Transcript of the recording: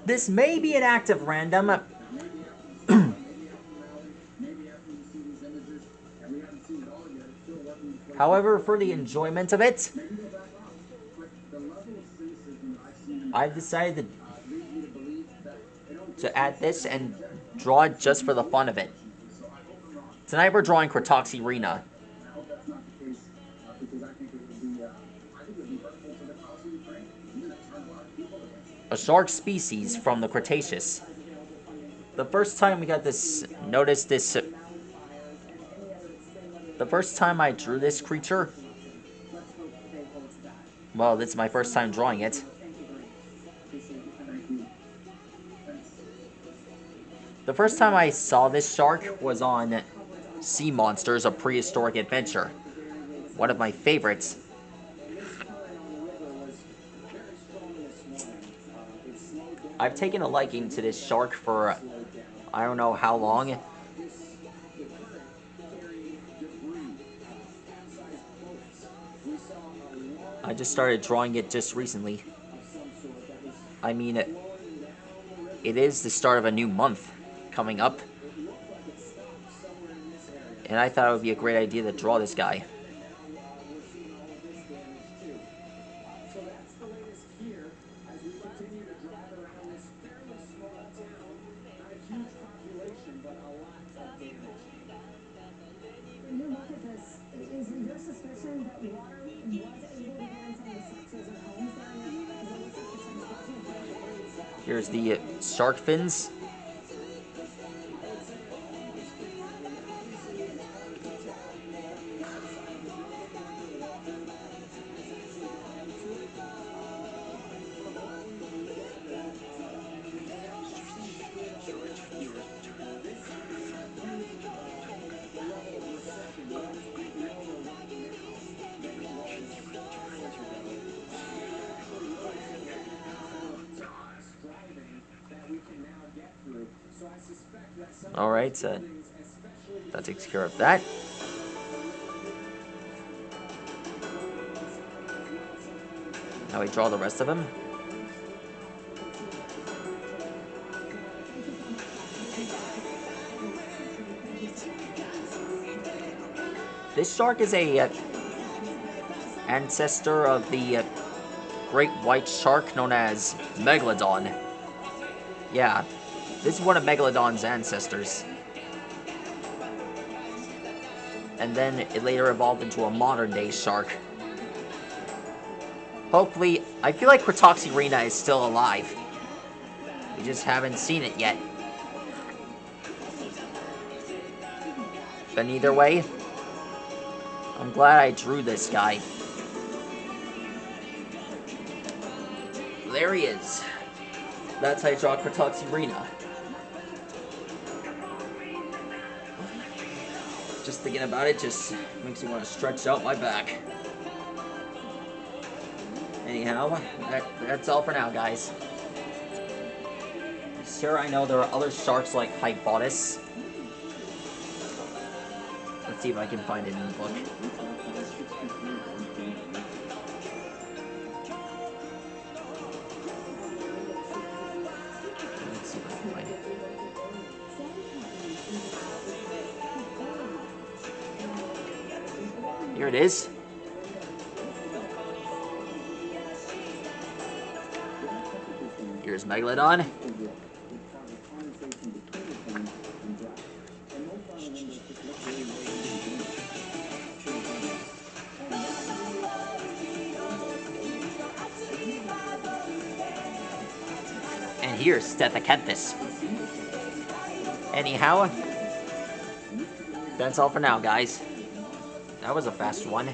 This may be an act of random. However, for the enjoyment of it, I've decided to add this and draw it just for the fun of it. Tonight we're drawing Cretoxyrhina, a shark species from the Cretaceous. The first time we got this, noticed this, the first time I drew this creature, well, this is my first time drawing it. The first time I saw this shark was on Sea Monsters, a Prehistoric Adventure. One of my favorites. I've taken a liking to this shark for I don't know how long. I just started drawing it just recently. I mean, it is the start of a new month coming up. And I thought it would be a great idea to draw this guy. Here's the shark fins. Alright, so that takes care of that. Now we draw the rest of them. This shark is a ancestor of the great white shark known as Megalodon. Yeah. This is one of Megalodon's ancestors. And then it later evolved into a modern-day shark. Hopefully, I feel like Cretoxyrhina is still alive. We just haven't seen it yet. But either way, I'm glad I drew this guy. There he is. That's how you draw Cretoxyrhina. Just thinking about it just makes me want to stretch out my back. Anyhow, that's all for now, guys. Sure, I know there are other sharks like Hypotis. Let's see if I can find it in the book. Let's see if I can find it. Here it is. Here's Megalodon. And here's Stethacanthes. Anyhow, that's all for now, guys. That was a fast one.